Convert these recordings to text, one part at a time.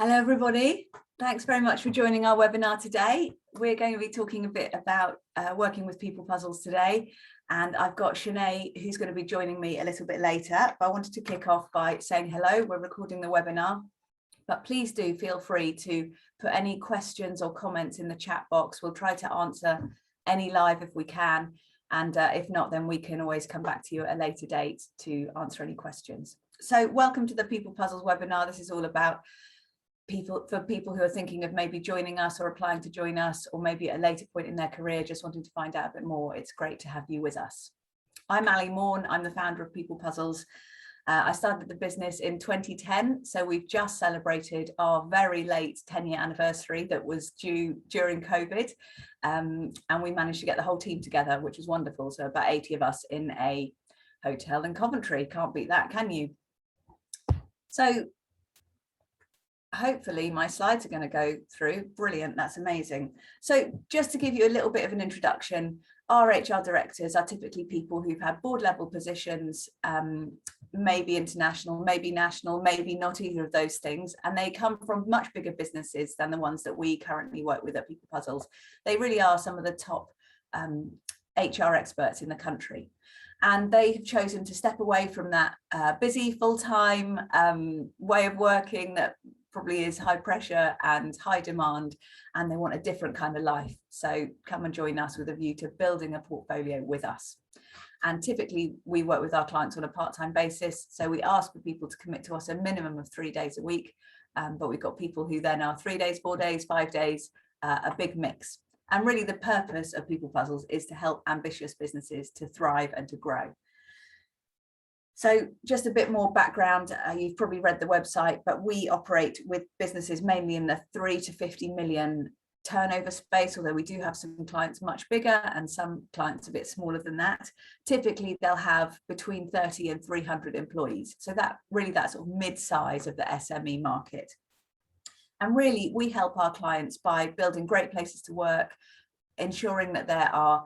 Hello, everybody. Thanks very much for joining our webinar today. We're going to be talking a bit about working with people puzzles today. And I've got Shané, who's going to be joining me a little bit later. But I wanted to kick off by saying hello. We're recording the webinar, but please do feel free to put any questions or comments in the chat box. We'll try to answer any live if we can. And if not, then we can always come back to you at a later date to answer any questions. So welcome to the People Puzzles webinar. This is all about people who are thinking of maybe joining us or applying to join us, or maybe at a later point in their career just wanting to find out a bit more. It's great to have you with us. I'm Maughan. I'm the founder of People Puzzles. I started the business in 2010, so we've just celebrated our very late 10-year anniversary that was due during COVID, and we managed to get the whole team together, which was wonderful. So about 80 of us in a hotel in Coventry. Can't beat that, can you? So hopefully my slides are going to go through. Brilliant, that's amazing. So just to give you a little bit of an introduction, our HR directors are typically people who've had board level positions, maybe international, maybe national, maybe not either of those things, and they come from much bigger businesses than the ones that we currently work with at People Puzzles. They really are some of the top HR experts in the country. And they have chosen to step away from that busy full-time way of working that probably is high pressure and high demand, and they want a different kind of life. So come and join us with a view to building a portfolio with us. And typically we work with our clients on a part-time basis. So we ask for people to commit to us a minimum of 3 days a week. But we've got people who then are 3 days, 4 days, 5 days, a big mix. And really the purpose of People Puzzles is to help ambitious businesses to thrive and to grow. So just a bit more background, you've probably read the website, but we operate with businesses mainly in the 3 to 50 million turnover space, although we do have some clients much bigger and some clients a bit smaller than that. Typically, they'll have between 30 and 300 employees. So that sort of mid-size of the SME market. And really, we help our clients by building great places to work, ensuring that there are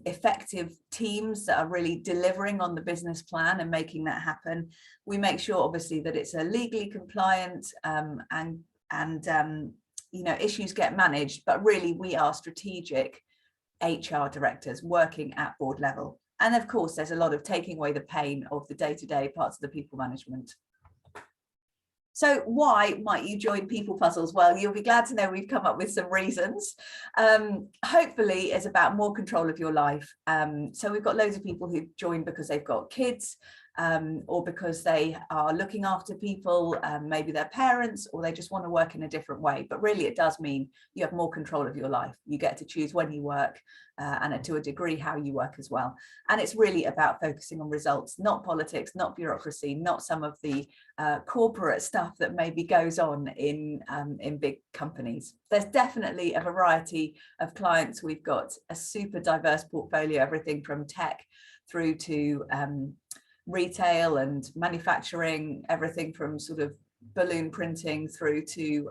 effective teams that are really delivering on the business plan and making that happen. We make sure, obviously, that it's a legally compliant and you know, issues get managed, but really we are strategic HR directors working at board level. And of course, there's a lot of taking away the pain of the day-to-day parts of the people management. So why might you join People Puzzles? Well, you'll be glad to know we've come up with some reasons. Hopefully it's about more control of your life. So we've got loads of people who join because they've got kids, or because they are looking after people, maybe their parents, or they just want to work in a different way. But really it does mean you have more control of your life. You get to choose when you work, and to a degree how you work as well. And it's really about focusing on results, not politics, not bureaucracy, not some of the corporate stuff that maybe goes on in big companies. There's definitely a variety of clients. We've got a super diverse portfolio, everything from tech through to retail and manufacturing, everything from sort of balloon printing through to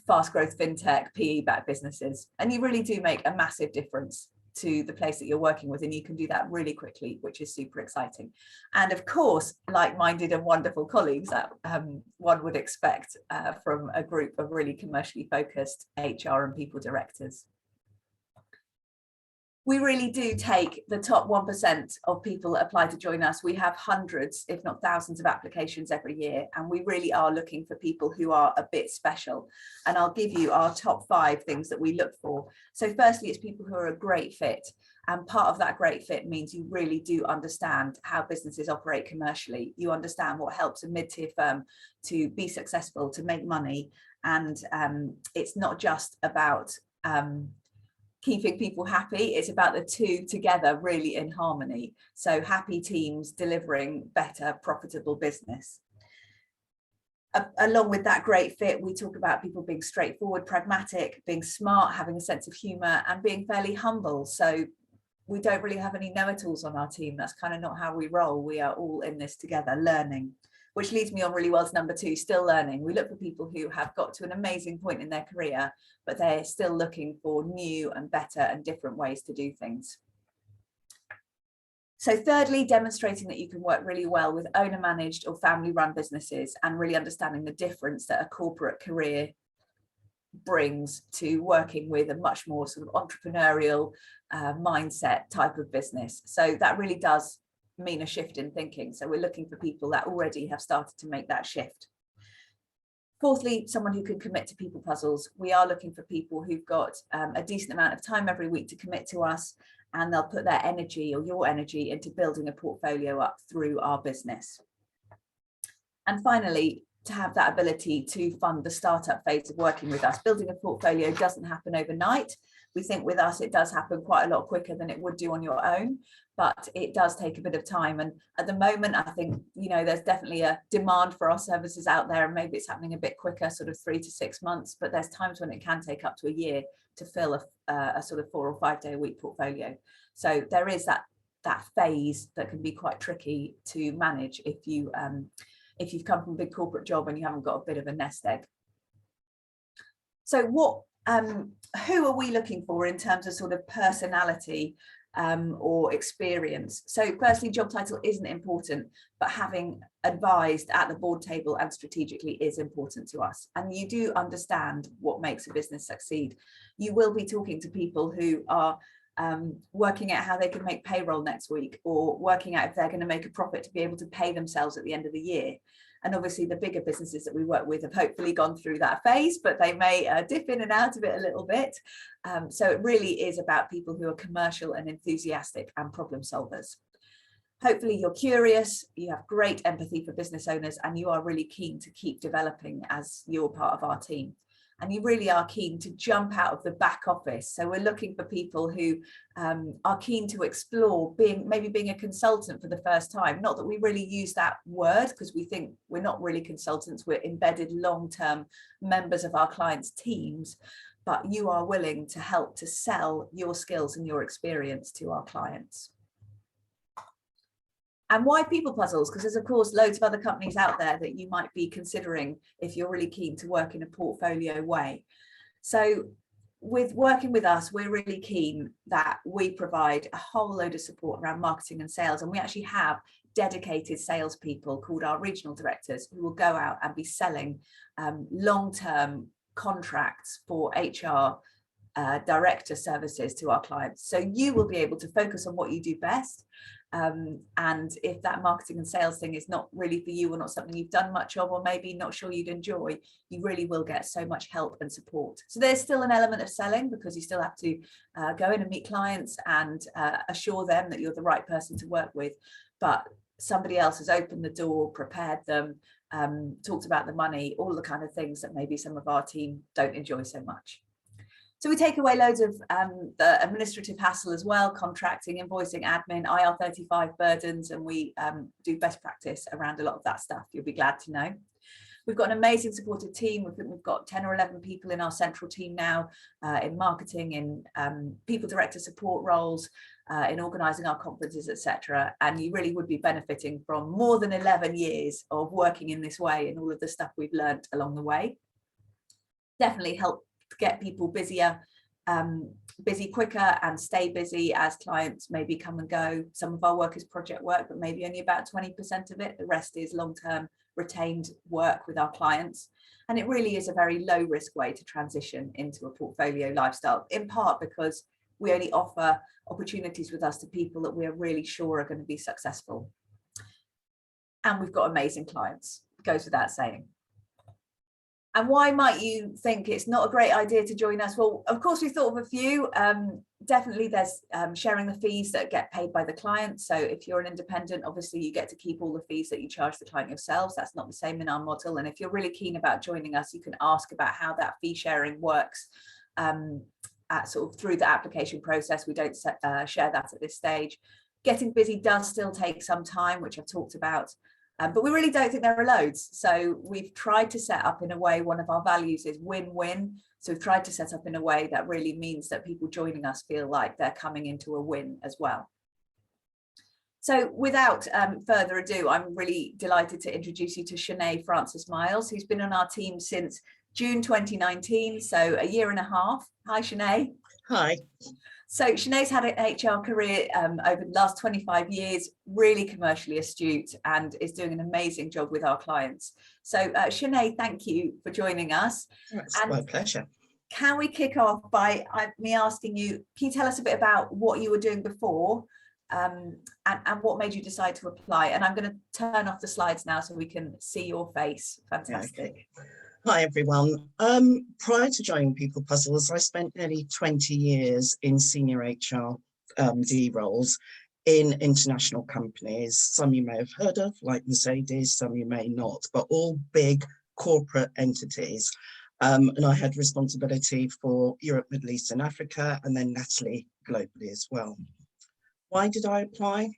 fast growth fintech, PE-backed businesses. And you really do make a massive difference to the place that you're working with, and you can do that really quickly, which is super exciting. And of course, like-minded and wonderful colleagues that one would expect from a group of really commercially focused HR and people directors. We really do take the top 1% of people that apply to join us. We have hundreds, if not thousands, of applications every year, and we really are looking for people who are a bit special. And I'll give you our top 5 things that we look for. So firstly, it's people who are a great fit. And part of that great fit means you really do understand how businesses operate commercially. You understand what helps a mid-tier firm to be successful, to make money. And it's not just about keeping people happy, it's about the two together really in harmony. So happy teams delivering better, profitable business. Along with that great fit, we talk about people being straightforward, pragmatic, being smart, having a sense of humour, and being fairly humble. So we don't really have any know-it-alls on our team. That's kind of not how we roll. We are all in this together, learning. Which leads me on really well to number 2, still learning. We look for people who have got to an amazing point in their career, but they're still looking for new and better and different ways to do things. So thirdly, demonstrating that you can work really well with owner managed or family run businesses and really understanding the difference that a corporate career brings to working with a much more sort of entrepreneurial mindset type of business. So that really does mean a shift in thinking. So we're looking for people that already have started to make that shift. Fourthly, someone who can commit to people puzzles. We are looking for people who've got a decent amount of time every week to commit to us, and they'll put their energy or your energy into building a portfolio up through our business. And finally, to have that ability to fund the startup phase of working with us. Building a portfolio doesn't happen overnight. We think with us, it does happen quite a lot quicker than it would do on your own, but it does take a bit of time. And at the moment, I think, you know, there's definitely a demand for our services out there, and maybe it's happening a bit quicker, sort of 3 to 6 months, but there's times when it can take up to a year to fill a sort of 4 or 5 day a week portfolio. So there is that phase that can be quite tricky to manage if you've come from a big corporate job and you haven't got a bit of a nest egg. So who are we looking for in terms of sort of personality or experience? So firstly, job title isn't important, but having advised at the board table and strategically is important to us. And you do understand what makes a business succeed. You will be talking to people who are working out how they can make payroll next week, or working out if they're going to make a profit to be able to pay themselves at the end of the year. And obviously the bigger businesses that we work with have hopefully gone through that phase, but they may dip in and out of it a little bit. So it really is about people who are commercial and enthusiastic and problem solvers. Hopefully you're curious, you have great empathy for business owners, and you are really keen to keep developing as you're part of our team. And you really are keen to jump out of the back office. So we're looking for people who are keen to explore maybe being a consultant for the first time. Not that we really use that word, because we think we're not really consultants, we're embedded long-term members of our clients' teams, but you are willing to help to sell your skills and your experience to our clients. And why people puzzles? Because there's of course loads of other companies out there that you might be considering if you're really keen to work in a portfolio way. So with working with us, we're really keen that we provide a whole load of support around marketing and sales. And we actually have dedicated salespeople called our regional directors who will go out and be selling long-term contracts for HR director services to our clients. So you will be able to focus on what you do best. And if that marketing and sales thing is not really for you, or not something you've done much of, or maybe not sure you'd enjoy, you really will get so much help and support. So there's still an element of selling, because you still have to go in and meet clients and assure them that you're the right person to work with. But somebody else has opened the door, prepared them, talked about the money, all the kind of things that maybe some of our team don't enjoy so much. So we take away loads of the administrative hassle as well, contracting, invoicing, admin, IR35 burdens, and we do best practice around a lot of that stuff. You'll be glad to know. We've got an amazing supportive team. We've got 10 or 11 people in our central team now, in marketing, in people director support roles, in organising our conferences, etc. And you really would be benefiting from more than 11 years of working in this way and all of the stuff we've learned along the way. Definitely help get people busier, busy quicker, and stay busy as clients maybe come and go. Some of our work is project work, but maybe only about 20% of it. The rest is long-term retained work with our clients. And it really is a very low risk way to transition into a portfolio lifestyle, in part because we only offer opportunities with us to people that we're really sure are going to be successful. And we've got amazing clients, goes without saying. And why might you think it's not a great idea to join us? Well, of course, we thought of a few. Definitely there's sharing the fees that get paid by the client. So if you're an independent, obviously you get to keep all the fees that you charge the client yourselves. That's not the same in our model. And if you're really keen about joining us, you can ask about how that fee sharing works through the application process. We don't share that at this stage. Getting busy does still take some time, which I've talked about. But we really don't think there are loads. So we've tried to set up in a way, one of our values is win-win. So we've tried to set up in a way that really means that people joining us feel like they're coming into a win as well. So without further ado, I'm really delighted to introduce you to Shané Francis-Myles, who's been on our team since June 2019, so a year and a half. Hi, Shané. Hi. So Shané's had an HR career over the last 25 years, really commercially astute, and is doing an amazing job with our clients. So Shané, thank you for joining us. It's and my pleasure. Can we kick off by me asking you, can you tell us a bit about what you were doing before and what made you decide to apply? And I'm going to turn off the slides now so we can see your face. Fantastic. Okay. Hi, everyone. Prior to joining People Puzzles, I spent nearly 20 years in senior HR D roles in international companies. Some you may have heard of, like Mercedes, some you may not, but all big corporate entities. And I had responsibility for Europe, Middle East and Africa, and then latterly globally as well. Why did I apply?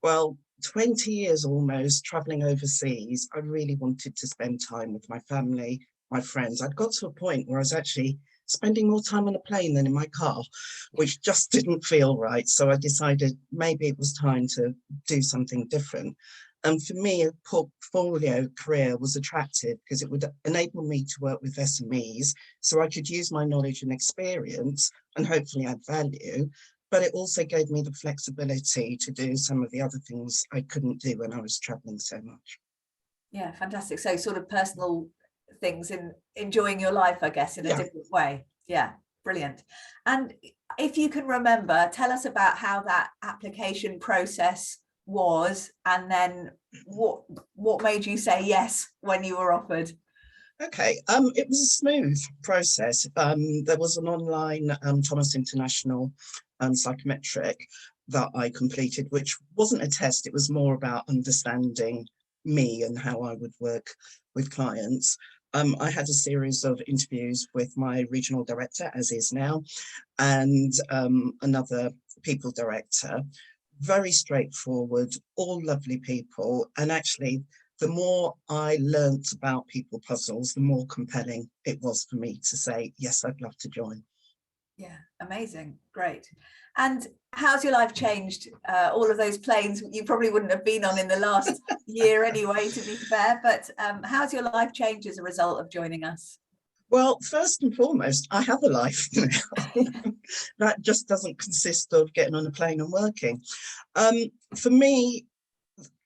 Well, 20 years almost traveling overseas, I really wanted to spend time with my family, my friends. I'd got to a point where I was actually spending more time on a plane than in my car, which just didn't feel right. So I decided maybe it was time to do something different. And for me, a portfolio career was attractive because it would enable me to work with SMEs so I could use my knowledge and experience and hopefully add value. But it also gave me the flexibility to do some of the other things I couldn't do when I was traveling so much. Yeah, fantastic. So sort of personal things in enjoying your life, I guess, in a different way. Yeah, brilliant. And if you can remember, tell us about how that application process was, and then what made you say yes when you were offered? Okay, it was a smooth process. There was an online Thomas International psychometric that I completed, which wasn't a test. It was more about understanding me and how I would work with clients. I had a series of interviews with my regional director, as is now, and another people director. Very straightforward, all lovely people. And actually, the more I learnt about People Puzzles, the more compelling it was for me to say, yes, I'd love to join. Yeah, amazing. Great. And how's your life changed? All of those planes you probably wouldn't have been on in the last year anyway, to be fair, but how's your life changed as a result of joining us? Well, first and foremost, I have a life now. That just doesn't consist of getting on a plane and working. For me,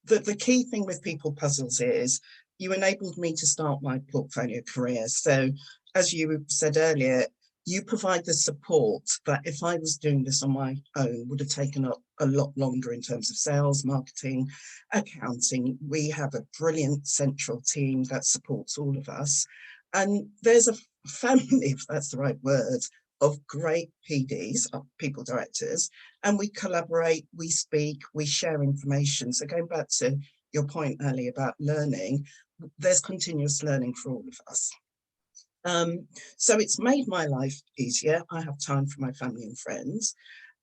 the key thing with People Puzzles is you enabled me to start my portfolio career. So as you said earlier, you provide the support that if I was doing this on my own would have taken up a lot longer in terms of sales, marketing, accounting. We have a brilliant central team that supports all of us. And there's a family, if that's the right word, of great PDs, people directors, and we collaborate, we speak, we share information. So going back to your point earlier about learning, there's continuous learning for all of us. So it's made my life easier. I have time for my family and friends,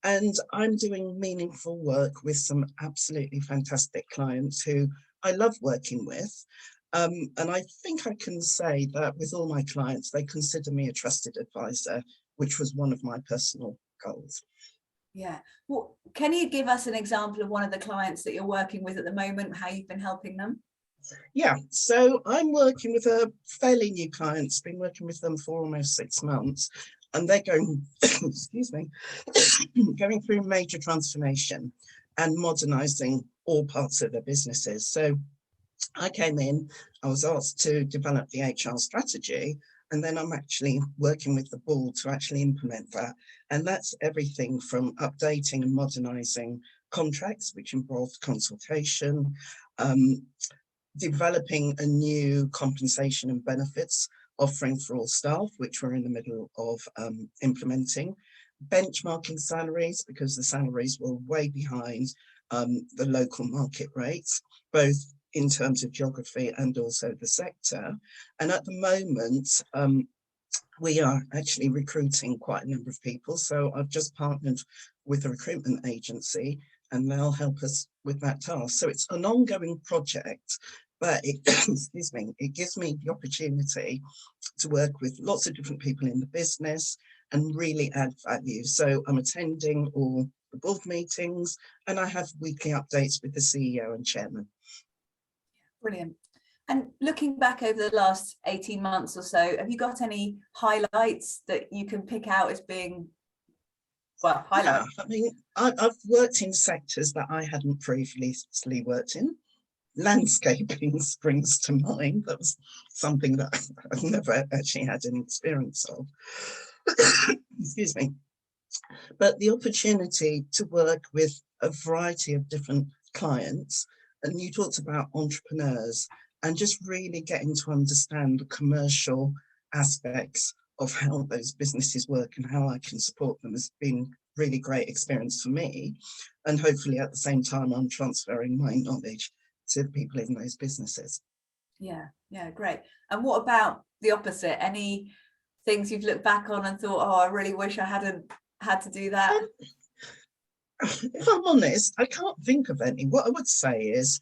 and I'm doing meaningful work with some absolutely fantastic clients who I love working with. And I think I can say that with all my clients, they consider me a trusted advisor, which was one of my personal goals. Yeah. Well, can you give us an example of one of the clients that you're working with at the moment, how you've been helping them? Yeah, so I'm working with a fairly new client, been working with them for almost 6 months, and they're going, excuse me, going through major transformation and modernizing all parts of their businesses. So I came in, I was asked to develop the HR strategy, and then I'm actually working with the board to actually implement that. And that's everything from updating and modernizing contracts, which involved consultation, developing a new compensation and benefits offering for all staff, which we're in the middle of implementing, benchmarking salaries because the salaries were way behind the local market rates, both in terms of geography and also the sector. And at the moment, we are actually recruiting quite a number of people. So I've just partnered with a recruitment agency and they'll help us with that task. So it's an ongoing project, but it, excuse me, it gives me the opportunity to work with lots of different people in the business and really add value. So I'm attending all the board meetings and I have weekly updates with the CEO and chairman. Brilliant. And looking back over the last 18 months or so, have you got any highlights that you can pick out as being well, highlight. Yeah, I mean, I've worked in sectors that I hadn't previously worked in. Landscaping springs to mind. That was something that I've never actually had any experience of. Excuse me. But the opportunity to work with a variety of different clients, and you talked about entrepreneurs, and just really getting to understand the commercial aspects of how those businesses work and how I can support them has been really great experience for me. And hopefully at the same time, I'm transferring my knowledge to the people in those businesses. Yeah, great. And what about the opposite? Any things you've looked back on and thought, oh, I really wish I hadn't had to do that? If I'm honest, I can't think of any. What I would say is,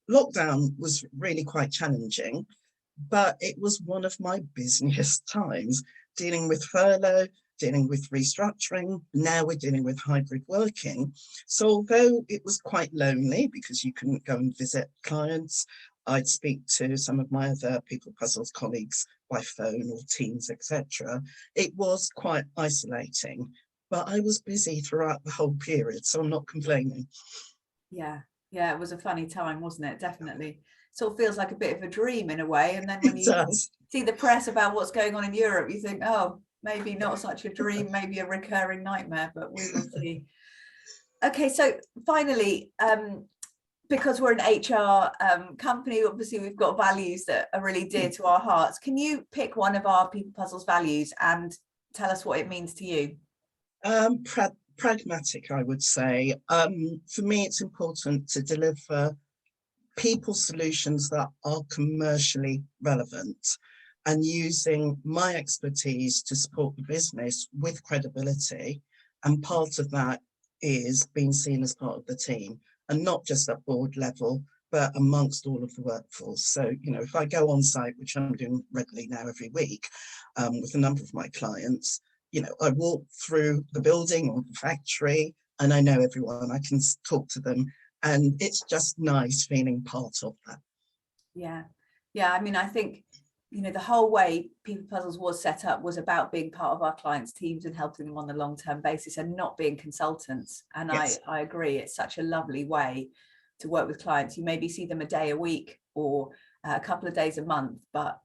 lockdown was really quite challenging, but it was one of my busiest times, dealing with furlough, dealing with restructuring. Now we're dealing with hybrid working. So although it was quite lonely because you couldn't go and visit clients, I'd speak to some of my other People Puzzles colleagues by phone or Teams, etc. It was quite isolating, but I was busy throughout the whole period, so I'm not complaining. Yeah, it was a funny time, wasn't it? Definitely. Sort of feels like a bit of a dream in a way. And then when you see the press about what's going on in Europe, you think, oh, maybe not such a dream, maybe a recurring nightmare, but we will see. Okay, so finally, because we're an HR company, obviously we've got values that are really dear to our hearts. Can you pick one of our People Puzzles values and tell us what it means to you? Pragmatic, I would say. For me, it's important to deliver people solutions that are commercially relevant and using my expertise to support the business with credibility. And part of that is being seen as part of the team, and not just at board level, but amongst all of the workforce. So, you know, if I go on site, which I'm doing regularly now every week, with a number of my clients, you know, I walk through the building or the factory and I know everyone, I can talk to them, and it's just nice feeling part of that. Yeah, I mean, I think, you know, the whole way People Puzzles was set up was about being part of our clients' teams and helping them on a long-term basis and not being consultants. And yes, I agree, it's such a lovely way to work with clients. You maybe see them a day a week or a couple of days a month, but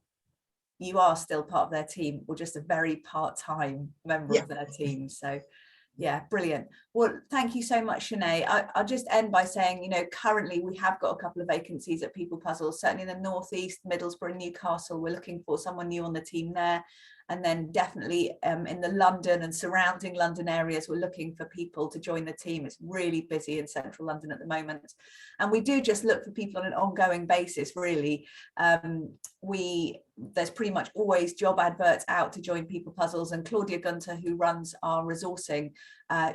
you are still part of their team, or just a very part-time member of their team. So yeah, brilliant. Well, thank you so much, Shané. I'll just end by saying, you know, currently we have got a couple of vacancies at People Puzzles, certainly in the Northeast, Middlesbrough, Newcastle. We're looking for someone new on the team there. And then definitely in the London and surrounding London areas, we're looking for people to join the team. It's really busy in central London at the moment. And we do just look for people on an ongoing basis, really. There's pretty much always job adverts out to join People Puzzles, and Claudia Gunter, who runs our resourcing,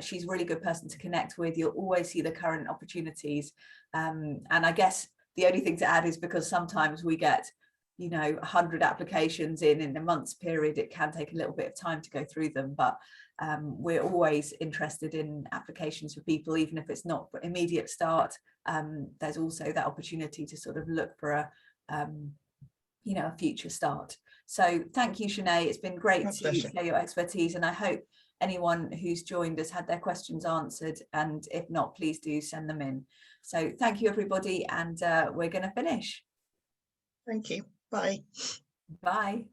she's a really good person to connect with. You'll always see the current opportunities. And I guess the only thing to add is because sometimes we get, you know, 100 applications in a month's period, it can take a little bit of time to go through them, but we're always interested in applications for people, even if it's not immediate start. There's also that opportunity to sort of look for a you know, a future start. So thank you, Shané. It's been great to share your expertise, and I hope anyone who's joined us had their questions answered, and if not, please do send them in. So thank you, everybody, and we're going to finish. Thank you. Bye. Bye.